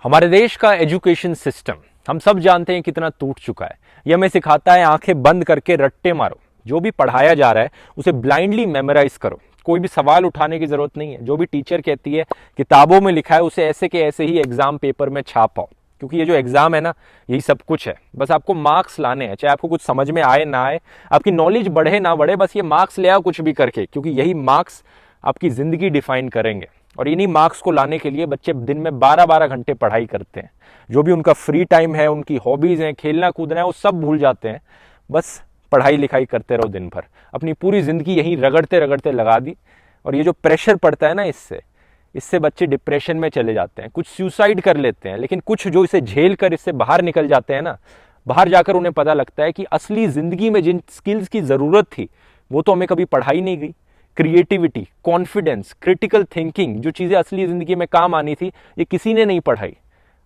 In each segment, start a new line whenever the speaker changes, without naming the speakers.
हमारे देश का एजुकेशन सिस्टम हम सब जानते हैं कितना टूट चुका है। ये हमें सिखाता है आंखें बंद करके रट्टे मारो, जो भी पढ़ाया जा रहा है उसे ब्लाइंडली मेमोराइज करो, कोई भी सवाल उठाने की जरूरत नहीं है। जो भी टीचर कहती है किताबों में लिखा है उसे ऐसे के ऐसे ही एग्जाम पेपर में छाप पाओ, क्योंकि ये जो एग्जाम है ना यही सब कुछ है। बस आपको मार्क्स लाने हैं, चाहे आपको कुछ समझ में आए ना आए, आपकी नॉलेज बढ़े ना बढ़े, बस ये मार्क्स ले आओ कुछ भी करके, क्योंकि यही मार्क्स आपकी जिंदगी डिफाइन करेंगे। और इन्हीं मार्क्स को लाने के लिए बच्चे दिन में 12-12 घंटे पढ़ाई करते हैं। जो भी उनका फ्री टाइम है, उनकी हॉबीज हैं, खेलना कूदना है, वो सब भूल जाते हैं। बस पढ़ाई लिखाई करते रहो दिन भर, अपनी पूरी जिंदगी यहीं रगड़ते रगड़ते लगा दी। और ये जो प्रेशर पड़ता है ना, इससे बच्चे डिप्रेशन में चले जाते हैं, कुछ सुसाइड कर लेते हैं। लेकिन कुछ जो इसे झेल कर इससे बाहर निकल जाते हैं ना, बाहर जाकर उन्हें पता लगता है कि असली जिंदगी में जिन स्किल्स की जरूरत थी वो तो हमें कभी पढ़ाई नहीं गई। क्रिएटिविटी, कॉन्फिडेंस, क्रिटिकल थिंकिंग, जो चीजें असली जिंदगी में काम आनी थी, ये किसी ने नहीं पढ़ाई।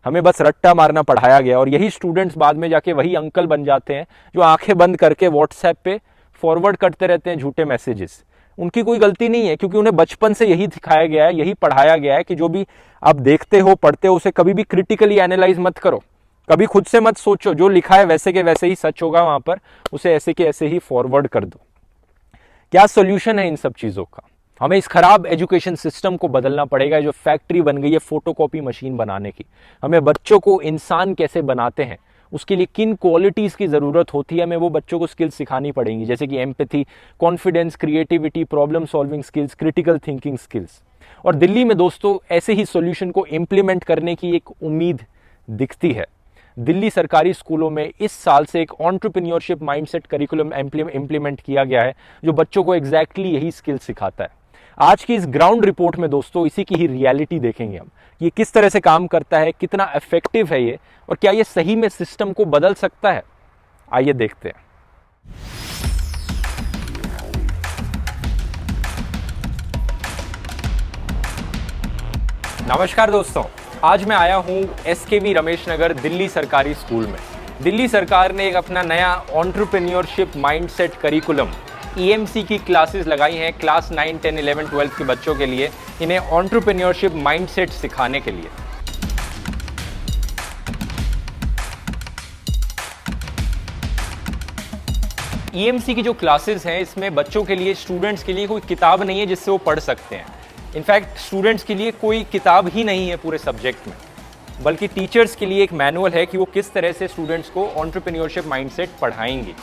हमें बस रट्टा मारना पढ़ाया गया। और यही स्टूडेंट्स बाद में जाके वही अंकल बन जाते हैं जो आंखें बंद करके व्हाट्सएप पे फॉरवर्ड करते रहते हैं झूठे मैसेजेस। उनकी कोई गलती नहीं है, क्योंकि उन्हें बचपन से यही सिखाया गया है, यही पढ़ाया गया है कि जो भी आप देखते हो, पढ़ते हो, उसे कभी भी क्रिटिकली एनालाइज मत करो, कभी खुद से मत सोचो। जो लिखा है वैसे के वैसे ही सच होगा वहां पर, उसे ऐसे के ऐसे ही फॉरवर्ड कर दो। क्या सोल्यूशन है इन सब चीजों का? हमें इस खराब एजुकेशन सिस्टम को बदलना पड़ेगा, जो फैक्ट्री बन गई है फोटोकॉपी मशीन बनाने की। हमें बच्चों को इंसान कैसे बनाते हैं, उसके लिए किन क्वालिटीज की जरूरत होती है, हमें वो बच्चों को स्किल्स सिखानी पड़ेंगी, जैसे कि empathy, confidence, creativity, problem solving skills, critical thinking skills. और दिल्ली में दोस्तों ऐसे ही सॉल्यूशन को इंप्लीमेंट करने की एक उम्मीद दिखती है। दिल्ली सरकारी स्कूलों में इस साल से एक एंटरप्रेन्योरशिप माइंडसेट करिकुलम इंप्लीमेंट किया गया है, जो बच्चों को एग्जैक्टली यही स्किल सिखाता है। आज की इस ग्राउंड रिपोर्ट में दोस्तों इसी की ही रियलिटी देखेंगे हम, ये किस तरह से काम करता है, कितना इफेक्टिव है ये, और क्या ये सही में सिस्टम को बदल सकता है। आइए देखते हैं। नमस्कार दोस्तों, आज मैं आया हूं SKV रमेश नगर दिल्ली सरकारी स्कूल में। दिल्ली सरकार ने एक अपना नया एंटरप्रेन्योरशिप माइंडसेट करिकुलम EMC की क्लासेस लगाई हैं क्लास 9, 10, 11, 12 के बच्चों के लिए, इन्हें एंटरप्रेन्योरशिप माइंडसेट सिखाने के लिए। EMC की जो क्लासेस हैं इसमें बच्चों के लिए, स्टूडेंट्स के लिए कोई किताब नहीं है जिससे वो पढ़ सकते हैं। इनफैक्ट स्टूडेंट्स के लिए कोई किताब ही नहीं है पूरे सब्जेक्ट में, बल्कि टीचर्स के लिए एक मैनुअल है कि वो किस तरह से स्टूडेंट्स को एंटरप्रेन्योरशिप माइंडसेट पढ़ाएंगे।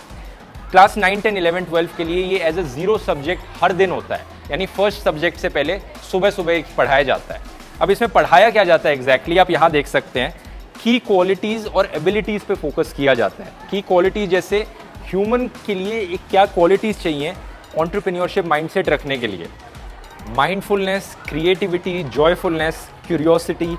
क्लास 9, 10, 11, 12 के लिए ये एज ए 0 सब्जेक्ट हर दिन होता है, यानी फर्स्ट सब्जेक्ट से पहले सुबह सुबह पढ़ाया जाता है। अब इसमें पढ़ाया क्या जाता है एग्जैक्टली आप यहाँ देख सकते हैं। की क्वालिटीज़ और एबिलिटीज़ पे फोकस किया जाता है। की क्वालिटीज़ जैसे ह्यूमन के लिए क्या क्वालिटीज़ चाहिए एंटरप्रेन्योरशिप माइंडसेट रखने के लिए। Mindfulness, creativity, joyfulness, curiosity,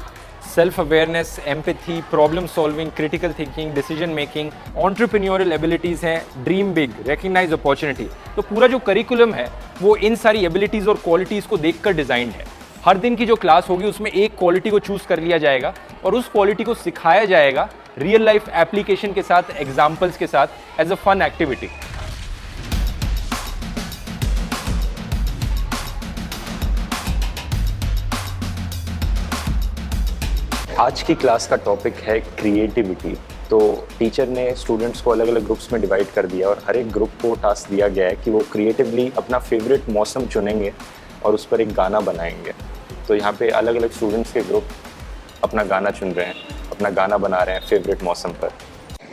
self awareness, empathy, problem solving, critical thinking, decision making, entrepreneurial abilities हैं, ड्रीम बिग, रिकग्नाइज अपॉर्चुनिटी। तो पूरा जो करिकुलम है वो इन सारी एबिलिटीज़ और क्वालिटीज़ को देखकर डिज़ाइंड है। हर दिन की जो क्लास होगी उसमें एक क्वालिटी को चूज़ कर लिया जाएगा और उस क्वालिटी को सिखाया जाएगा रियल लाइफ एप्लीकेशन के साथ, एग्जाम्पल्स के साथ, एज अ फन एक्टिविटी।
आज की क्लास का टॉपिक है क्रिएटिविटी। तो टीचर ने स्टूडेंट्स को अलग अलग ग्रुप्स में डिवाइड कर दिया और हर एक ग्रुप को टास्क दिया गया है कि वो क्रिएटिवली अपना फेवरेट मौसम चुनेंगे और उस पर एक गाना बनाएंगे। तो यहाँ पे अलग अलग स्टूडेंट्स के ग्रुप अपना गाना चुन रहे हैं, अपना गाना बना रहे हैं फेवरेट मौसम पर।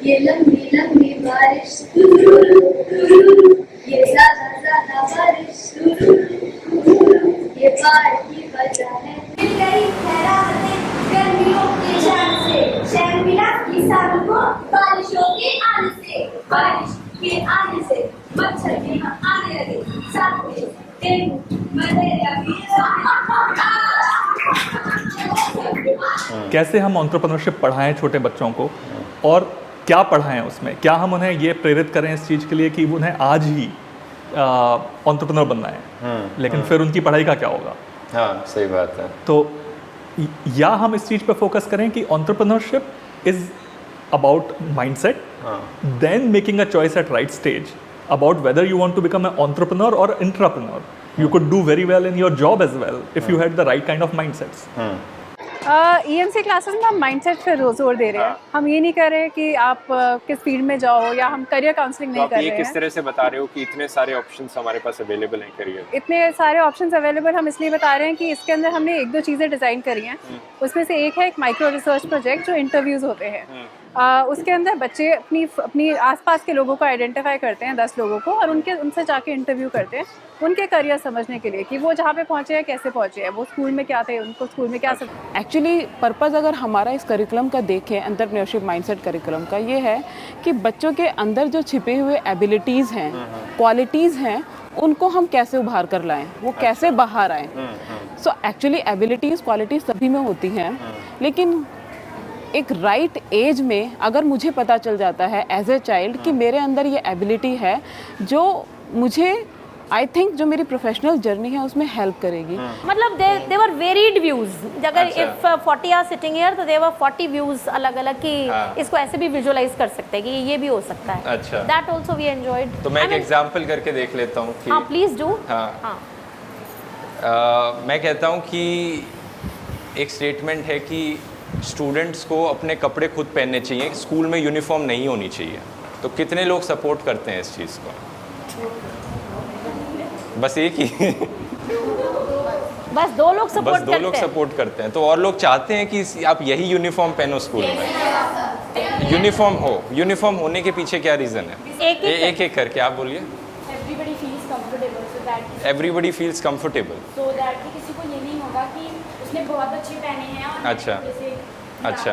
ये लंबी लंबी बारिश, ये ज़्यादा बारिश, ये बाढ़ की वजह है। गर्मियों के जान से, शहर मिला किसानों को बारिशों के आने से, बारिश के आने से मच्छर यहाँ आने लगे, साथ में डेंगू, मलेरिया भी।
कैसे हम एंटरप्रेन्योरशिप पढ़ाएं छोटे बच्चों को, और क्या पढ़ाएं उसमें, क्या हम उन्हें ये प्रेरित करें इस चीज़ के लिए कि उन्हें आज ही एंटरप्रेन्योर बनना है, लेकिन फिर उनकी पढ़ाई का क्या होगा।
हाँ, सही बात है।
तो या हम इस चीज़ पे फोकस करें कि entrepreneurship is about mindset, then making a choice at right stage about whether you want to become an entrepreneur और intrapreneur. You could do very well in your job as well if you had the right kind of mindsets.
EMC classes में हम mindset पे जोर दे रहे हैं। हम ये नहीं कर रहे कि आप किस फील्ड में जाओ, या हम करियर काउंसलिंग
तो
नहीं
आप
कर
ये
रहे
किस
हैं।
तरह से बता रहे हो कि इतने सारे ऑप्शंस हमारे पास अवेलेबल हैं करियर?
इतने सारे ऑप्शंस अवेलेबल हम इसलिए बता रहे हैं कि इसके अंदर हमने एक दो चीज़ें डिज़ाइन करी हैं। उसमें से एक है एक माइक्रो रिसर्च प्रोजेक्ट जो इंटरव्यूज़ होते हैं। उसके अंदर बच्चे अपनी आसपास के लोगों को आइडेंटिफाई करते हैं, 10 लोगों को, और उनसे जाके इंटरव्यू करते हैं उनके करियर समझने के लिए कि वो जहाँ पे पहुँचे हैं कैसे पहुँचे हैं, वो स्कूल में क्या थे, उनको स्कूल में क्या
एक्चुअली पर्पज़ अगर हमारा इस करिकुलम का देखें, एंटरप्रेन्योरशिप माइंडसेट करिकुलम का, ये है कि बच्चों के अंदर जो छिपे हुए एबिलिटीज़ हैं, क्वालिटीज़ हैं, उनको हम कैसे उभार कर लाएं, वो कैसे बाहर आएँ। सो एक्चुअली एबिलिटीज़ क्वालिटीज़ सभी में होती हैं, लेकिन एक राइट एज में अगर मुझे पता चल जाता है एज ए चाइल्ड कि मेरे अंदर ये एबिलिटी है जो मुझे आई थिंक जो मेरी प्रोफेशनल जर्नी है उसमें हेल्प करेगी।
मतलब दे वर वेरिड व्यूज। अगर इफ 40 आर सिटिंग हियर तो दे वर 40 व्यूज अलग अलग कि इसको ऐसे भी विजुअलाइज कर सकते हैं कि ये भी हो सकता है।
अच्छा,
दैट आल्सो वी एंजॉयड।
तो मैं एक एग्जांपल करके देख लेता हूँ कि
हाँ प्लीज डू।
हाँ, मैं कहता हूँ कि एक स्टेटमेंट है कि स्टूडेंट्स को अपने कपड़े खुद पहनने चाहिए, स्कूल में यूनिफॉर्म नहीं होनी चाहिए। तो कितने लोग सपोर्ट करते हैं इस चीज़ को? बस एक ही
बस दो लोग
सपोर्ट करते हैं। तो और लोग चाहते हैं कि आप यही यूनिफॉर्म पहनो स्कूल में। यूनिफॉर्म होने के पीछे क्या रीज़न है? एक करके आप बोलिए।
Everybody feels comfortable so that
everybody feels comfortable
so that कि किसी को ये नहीं होगा कि उसने बहुत अच्छे पहने हैं और
अच्छा,
जैसे
अच्छा।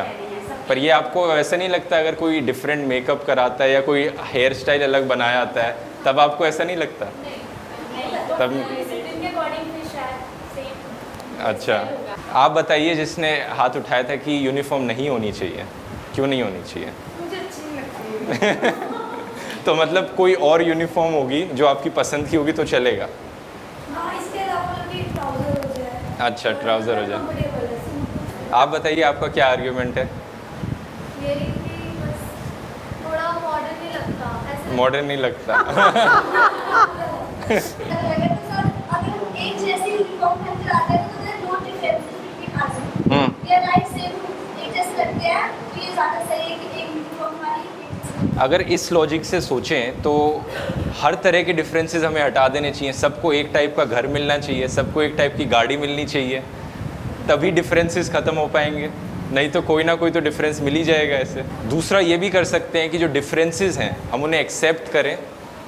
पर ये आपको ऐसा नहीं लगता अगर कोई डिफरेंट मेकअप कराता है या कोई हेयर स्टाइल अलग बनाया आता है तब आपको ऐसा नहीं लगता? तब
के अकॉर्डिंग फिर शायद सेम।
अच्छा, आप बताइए जिसने हाथ उठाया था कि यूनिफॉर्म नहीं होनी चाहिए, क्यों नहीं होनी चाहिए?
मुझे अच्छी नहीं लगती।
तो मतलब कोई और यूनिफॉर्म होगी जो आपकी पसंद की होगी तो चलेगा?
हाँ, इसके अलावा भी ट्राउजर हो जाए।
अच्छा, ट्राउज़र हो जाए।
कंफर्टेबल है।
आप बताइए आपका क्या आर्ग्यूमेंट है?
ये कि बस थोड़ा मॉडर्न नहीं लगता ऐसे।
मॉडर्न नहीं लगता?
अगर तो सर अगर एक जैसी यूनिफॉर्म पहन कर आते हैं तो there no difference between us. ये राइट सेम एक जैसे लगते हैं तो ये ज़्यादा सही है कि एक यूनिफॉर्म वाली।
अगर इस लॉजिक से सोचें तो हर तरह के डिफरेंसेस हमें हटा देने चाहिए। सबको एक टाइप का घर मिलना चाहिए, सबको एक टाइप की गाड़ी मिलनी चाहिए, तभी डिफरेंसेस ख़त्म हो पाएंगे। नहीं तो कोई ना कोई तो डिफरेंस मिल ही जाएगा ऐसे। दूसरा ये भी कर सकते हैं कि जो डिफरेंसेस हैं हम उन्हें एक्सेप्ट करें,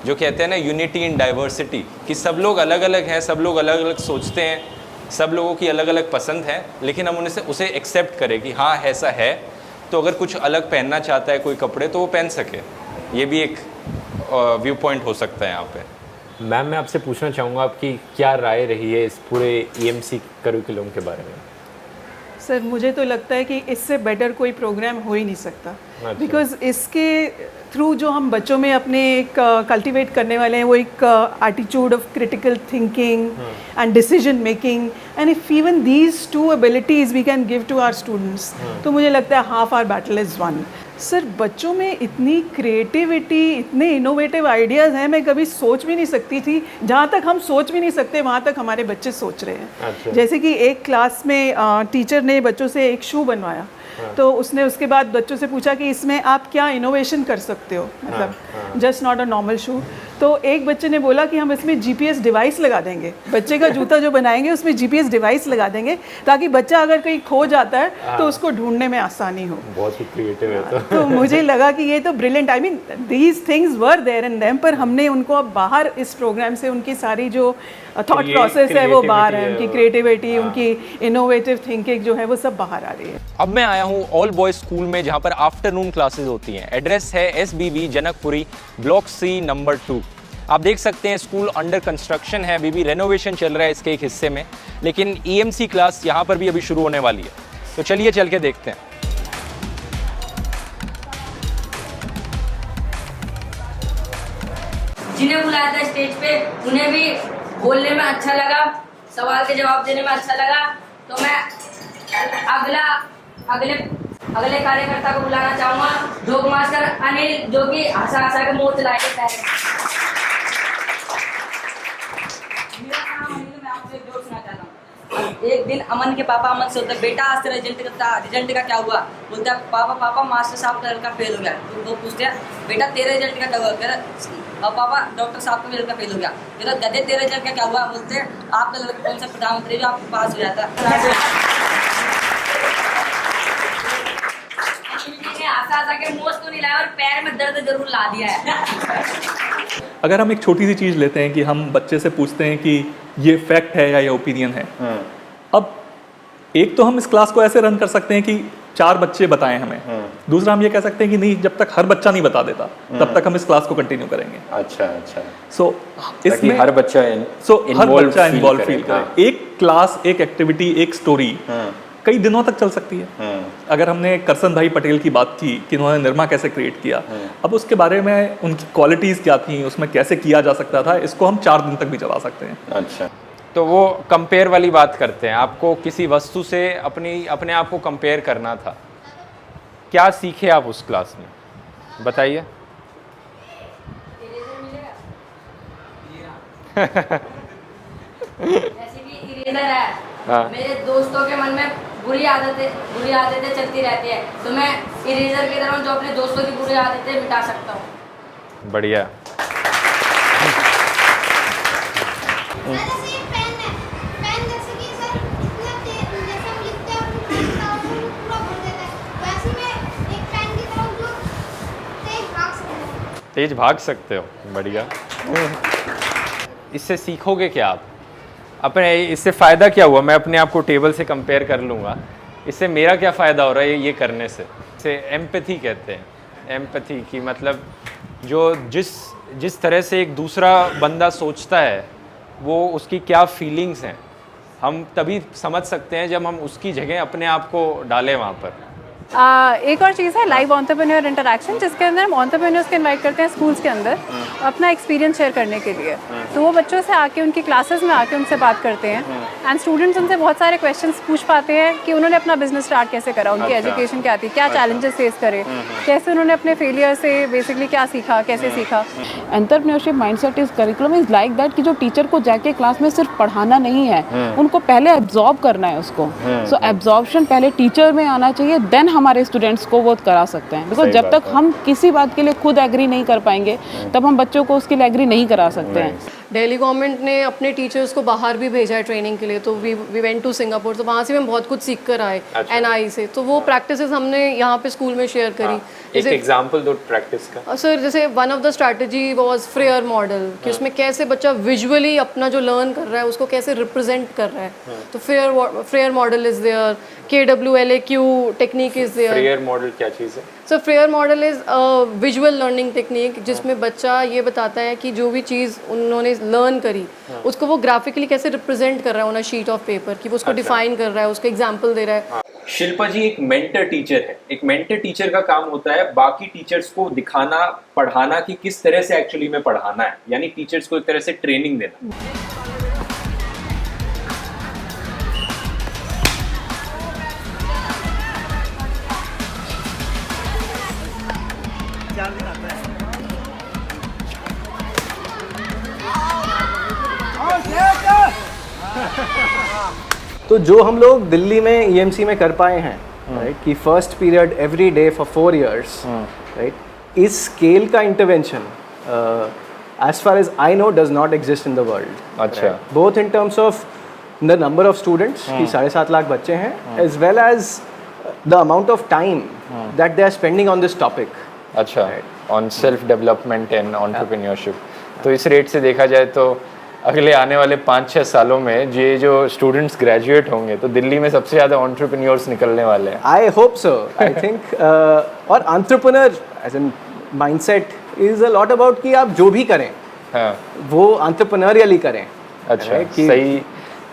जो कहते हैं ना यूनिटी इन डाइवर्सिटी, कि सब लोग अलग अलग हैं, सब लोग अलग अलग सोचते हैं, सब लोगों की अलग अलग पसंद है, लेकिन हम उसे एक्सेप्ट करें कि हाँ ऐसा है। तो अगर कुछ अलग पहनना चाहता है कोई कपड़े तो वो पहन सके। ये भी एक व्यू पॉइंट हो सकता है यहाँ पे। मैम, मैं आपसे पूछना चाहूँगा आपकी क्या राय रही है इस पूरे EMC करिकुलम के बारे में?
सर मुझे तो लगता है कि इससे बेटर कोई प्रोग्राम हो ही नहीं सकता, बिकॉज इसके थ्रू जो हम बच्चों में अपने एक कल्टीवेट करने वाले हैं वो एक attitude of critical thinking and decision making, and if even these two abilities we can give to our students तो मुझे लगता है half our battle is won. Sir बच्चों में इतनी क्रिएटिविटी, इतने इनोवेटिव आइडियाज़ हैं, मैं कभी सोच भी नहीं सकती थी। जहाँ तक हम सोच भी नहीं सकते वहाँ तक हमारे बच्चे सोच रहे हैं।
अच्छा।
जैसे कि एक क्लास में टीचर ने बच्चों से एक शू बनवाया, तो उसने उसके बाद बच्चों से पूछा कि इसमें आप क्या इनोवेशन कर सकते हो, मतलब जस्ट नॉट अ नॉर्मल शू। तो एक बच्चे ने बोला कि हम इसमें GPS डिवाइस लगा देंगे, बच्चे का जूता जो बनाएंगे उसमें GPS डिवाइस लगा देंगे ताकि बच्चा अगर कहीं खो जाता है तो उसको ढूंढने में आसानी हो।
बहुत ही क्रिएटिव है।
तो मुझे लगा कि ये तो brilliant, I mean these things were there in them, पर हमने उनको अब बाहर इस प्रोग्राम से उनकी सारी जो थॉट प्रोसेस है वो बाहर है, उनकी क्रिएटिविटी, उनकी इनोवेटिव थिंकिंग जो है वो सब बाहर आ रही है।
अब मैं आया हूँ ऑल बॉयज स्कूल में जहाँ पर आफ्टरनून क्लासेस होती हैं। एड्रेस है SBB Janakpuri block C number 2। आप देख सकते हैं स्कूल अंडर कंस्ट्रक्शन है, अभी भी रेनोवेशन चल रहा है इसके एक हिस्से में, लेकिन EMC क्लास यहाँ पर भी अभी शुरू होने वाली है। तो चलिए चल के देखते हैं।
जिन्हें बुलाया था स्टेज पे उन्हें भी बोलने में अच्छा लगा, सवाल के जवाब देने में अच्छा लगा। तो मैं अगले कार्यकर्ता को बुलाना चाहूंगा, जोक मास्टर अनिल, जो कि हंसा हंसा के मुंह चला देता है। मेरा नाम अनिल, मैं आपसे एक जोक सुना चाहता हूँ। एक दिन अमन के पापा अमन से होता है, बेटा आज तेरा रिजल्ट का क्या हुआ? बोलता है पापा मास्टर साहब का लड़का फेल हो गया। तो वो पूछते हैं बेटा तेरे रिजल्ट का क्या हुआ? कह रहा पापा डॉक्टर साहब का लड़का फेल हो गया। कह रहा गधे तेरे रिजल्ट का क्या हुआ? बोलते हैं आपका लड़का कौन सा प्रधानमंत्री जो आपको पास हो जाता आशा के मोस्ट तो नहीं लाया और पैर में दर्द जरूर ला दिया है।
अगर हम एक छोटी सी चीज़ लेते हैं कि हम बच्चे से पूछते हैं कि ये फैक्ट है या ये ओपिनियन है, अब एक तो हम इस क्लास को ऐसे रन कर सकते हैं कि 4 बच्चे बताएं हमें, दूसरा हम ये कह सकते हैं कि नहीं, जब तक हर बच्चा नहीं बता देता तब तक हम इस क्लास को कंटिन्यू करेंगे।
अच्छा अच्छा।
सो इसमें
हर बच्चा
इन्वॉल्व फील करे। एक क्लास, एक एक्टिविटी, एक स्टोरी कई दिनों तक चल सकती है। अगर हमने करसन भाई पटेल की बात की कि उन्होंने निरमा कैसे क्रिएट किया, अब उसके बारे में उनकी क्वालिटीज़ क्या थी, उसमें कैसे किया जा सकता था, इसको हम 4 दिन तक भी चला सकते हैं।
अच्छा,
तो वो कंपेयर वाली बात करते हैं, आपको किसी वस्तु से अपने आप को कंपेयर करना था। क्या सीखे आप उस क्लास में, बताइए।
जैसे कि इरेजर है,
हाँ।
मेरे दोस्तों के मन में बुरी आदतें चलती रहती है, तो मैं इरेजर की तरह जो अपने दोस्तों की बुरी आदतें मिटा सकता हूँ।
बढ़िया।
जैसे ये पेन है, पेन जैसे कि सर इतना जैसे हम लिखते हैं अपनी पेन का वो पूरा भर देता है, वैसे मैं एक पेन की तरह जो तेज भाग सकते हो।
बढ़िया। इससे सीखोगे क्या आप? इससे फ़ायदा क्या हुआ? मैं अपने आप को टेबल से कंपेयर कर लूँगा, इससे मेरा क्या फ़ायदा हो रहा है ये करने से? इसे एम्पैथी कहते हैं। एम्पैथी की मतलब जो जिस तरह से एक दूसरा बंदा सोचता है, वो उसकी क्या फीलिंग्स हैं, हम तभी समझ सकते हैं जब हम उसकी जगह अपने आप को डालें वहाँ पर।
एक और चीज़ है लाइव एंटरप्रेन्योर इंटरेक्शन, जिसके अंदर हम एंटरप्रेन्योर्स को इनवाइट करते हैं स्कूल्स के अंदर अपना एक्सपीरियंस शेयर करने के लिए। तो वो बच्चों से आके उनकी क्लासेस में आके उनसे बात करते हैं एंड स्टूडेंट्स उनसे बहुत सारे क्वेश्चंस पूछ पाते हैं कि उन्होंने अपना बिजनेस स्टार्ट कैसे करा, उनकी एजुकेशन क्या थी, क्या चैलेंजेस फेस करे, कैसे उन्होंने अपने फेलियर से बेसिकली क्या सीखा, कैसे सीखा।
Entrepreneurship mindset is curriculum is like that कि जो टीचर को जाके क्लास में सिर्फ पढ़ाना नहीं है, उनको पहले एब्जॉर्ब करना है उसको। सो एब्जॉर्प्शन पहले टीचर में आना चाहिए, देन हमारे स्टूडेंट्स को वो करा सकते हैं। बिकॉज जब तक हम किसी बात के लिए खुद एग्री नहीं कर पाएंगे तब हम बच्चों को उसके लिए एग्री नहीं करा सकते हैं।
दिल्ली गवर्नमेंट ने अपने टीचर्स को बाहर भी भेजा है ट्रेनिंग के लिए, तो वी वेंट टू सिंगापुर, तो वहाँ से हम बहुत कुछ सीख कर आए NI से। तो वो प्रैक्टिसेस हमने यहाँ पे स्कूल में शेयर करी।
एक एग्जांपल दो प्रैक्टिस का।
सर जैसे one of the strategy was Frere model, कि उसमें कैसे बच्चा विजुअली अपना जो लर्न कर रहा है उसको कैसे रिप्रेजेंट कर रहा है। तो Frayer model is there, KWLAQ technique is there.
Frayer model क्या चीज़ है?
So Frayer model is visual learning technique, जिसमें बच्चा ये बताता है कि जो भी चीज़ उन्होंने लर्न करी उसको वो ग्राफिकली कैसे रिप्रेजेंट कर रहा है on a sheet of paper, कि वो उसको डिफाइन कर रहा है, उसको एग्जांपल दे रहा है।
शिल्पा जी एक मेंटर टीचर है। एक मेंटर टीचर का काम होता है बाकी टीचर्स को दिखाना, पढ़ाना कि किस तरह से एक्चुअली में पढ़ाना है, यानी टीचर्स को एक तरह से ट्रेनिंग देना।
तो जो हम लोग दिल्ली में EMC में कर पाए हैं, राइट, कि first period every day for 4 years, right, इस स्केल का intervention as far as I know does not exist in the world.
अच्छा।
Both in terms of the number of students, कि 7.5 लाख बच्चे हैं, as well as the amount of time that they are spending on this topic.
अच्छा, on self development and entrepreneurship. तो इस rate से देखा जाए तो अगले आने वाले 5-6 सालों में ये जो स्टूडेंट्स ग्रेजुएट होंगे तो दिल्ली में सबसे ज़्यादा एंटरप्रेन्योर्स निकलने वाले हैं।
I hope so. I think और entrepreneur as in mindset is a lot about कि आप जो भी करें,
हाँ,
वो entrepreneurially करें।
अच्छा,
right? कि,
सही।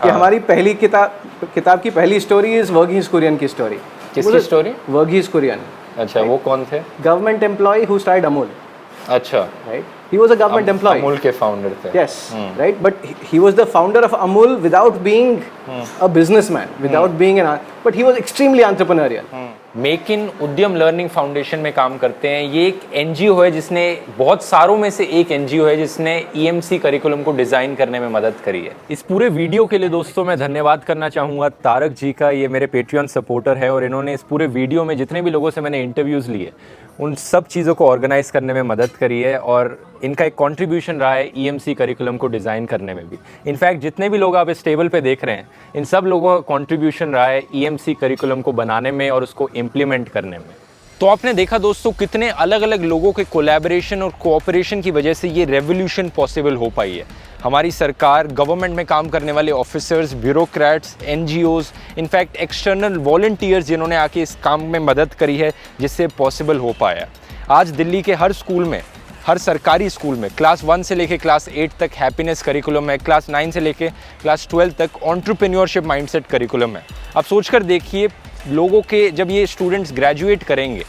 कि हमारी पहली किताब की पहली स्टोरी इज वर्गीज कुरियन की स्टोरी।
किसकी स्टोरी?
वर्गीज कुरियन।
अच्छा, वो कौन थे?
Government employ who started Amul.
अच्छा,
right. He was a government employee.
Amul के फाउंडर थे.
Yes, right. But he was the founder of Amul without being a businessman, without being but he was extremely entrepreneurial.
Make in उद्यम learning foundation में काम करते हैं. ये एक NGO है जिसने बहुत सारों में से एक एनजीओ है जिसने ईएमसी करिकुलम को डिज़ाइन करने में मदद करी है. इस पूरे वीडियो के लिए दोस्तों मैं धन्यवाद करना चाहूँगा तारक जी का. ये मेरे पेट्रियन सपोर्टर है और इन्होंने इस पूरे वीडियो में जितने भी लोगों से मैंने इंटरव्यूज़ लिए उन सब चीज़ों को ऑर्गेनाइज करने में मदद करी है और इनका एक कंट्रीब्यूशन रहा है ईएमसी करिकुलम को डिज़ाइन करने में भी. इनफैक्ट जितने भी लोग आप इस टेबल पे देख रहे हैं इन सब लोगों का कंट्रीब्यूशन रहा है ईएमसी करिकुलम को बनाने में और उसको इम्प्लीमेंट करने में. तो आपने देखा दोस्तों कितने अलग अलग लोगों के कोलैबोरेशन और कोऑपरेशन की वजह से ये रेवोल्यूशन पॉसिबल हो पाई है. हमारी सरकार, गवर्नमेंट में काम करने वाले officers, bureaucrats, NGOs, in fact external volunteers जिन्होंने आके इस काम में मदद करी है जिससे पॉसिबल हो पाया. आज दिल्ली के हर स्कूल में, हर सरकारी स्कूल में क्लास 1 से लेके क्लास 8 तक हैप्पीनेस करिकुलम है, क्लास 9 से लेके क्लास 12 तक एंटरप्रेन्योरशिप माइंडसेट करिकुलम है. आप सोचकर देखिए लोगों के जब ये स्टूडेंट्स ग्रेजुएट करेंगे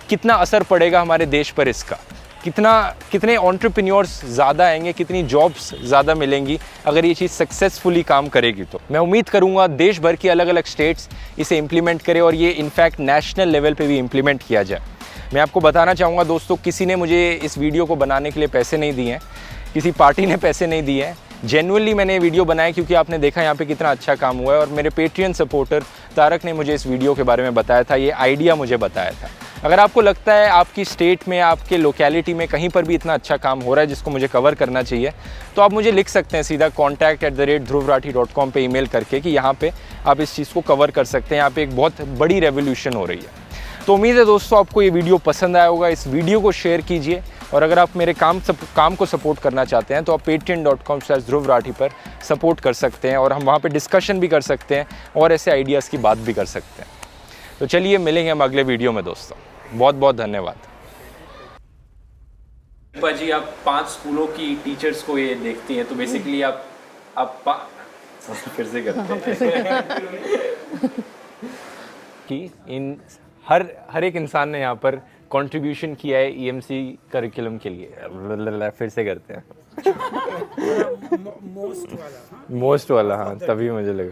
कितना असर पड़ेगा हमारे देश पर इसका. कितने एंटरप्रेन्योर्स ज़्यादा आएंगे, कितनी जॉब्स ज़्यादा मिलेंगी अगर ये चीज़ सक्सेसफुली काम करेगी. तो मैं उम्मीद करूँगा देश भर की अलग अलग स्टेट्स इसे इम्प्लीमेंट करें और ये इनफैक्ट नेशनल लेवल पे भी इम्प्लीमेंट किया जाए. मैं आपको बताना चाहूँगा दोस्तों किसी ने मुझे इस वीडियो को बनाने के लिए पैसे नहीं दिए हैं, किसी पार्टी ने पैसे नहीं दिए हैं. जेन्युइनली मैंने ये वीडियो बनाया क्योंकि आपने देखा यहाँ पे कितना अच्छा काम हुआ है और मेरे पेट्रियन सपोर्टर तारक ने मुझे इस वीडियो के बारे में बताया था, ये आइडिया मुझे बताया था. अगर आपको लगता है आपकी स्टेट में, आपके लोकेलिटी में कहीं पर भी इतना अच्छा काम हो रहा है जिसको मुझे कवर करना चाहिए तो आप मुझे लिख सकते हैं सीधा contact@dhruvrathi.com पे ईमेल करके कि यहाँ पे आप इस चीज़ को कवर कर सकते हैं. यहाँ पे एक बहुत बड़ी रेवोल्यूशन हो रही है. तो उम्मीद है दोस्तों आपको ये वीडियो पसंद आया होगा. इस वीडियो को शेयर कीजिए और अगर आप मेरे काम को सपोर्ट करना चाहते हैं तो आप patreon.com/ध्रुव राठी पर सपोर्ट कर सकते हैं और हम वहाँ पे डिस्कशन भी कर सकते हैं और ऐसे आइडियाज़ की बात भी कर सकते हैं. तो चलिए मिलेंगे हम अगले वीडियो में दोस्तों. बहुत बहुत धन्यवाद. जी आप 5 स्कूलों की टीचर्स को ये देखती हैं तो बेसिकली आप फिर से करते हैं कि इन हर एक इंसान ने यहाँ पर कंट्रीब्यूशन किया है ईएमसी करिकुलम के लिए. फिर से करते हैं मोस्ट वाला. हाँ तभी मुझे लगा.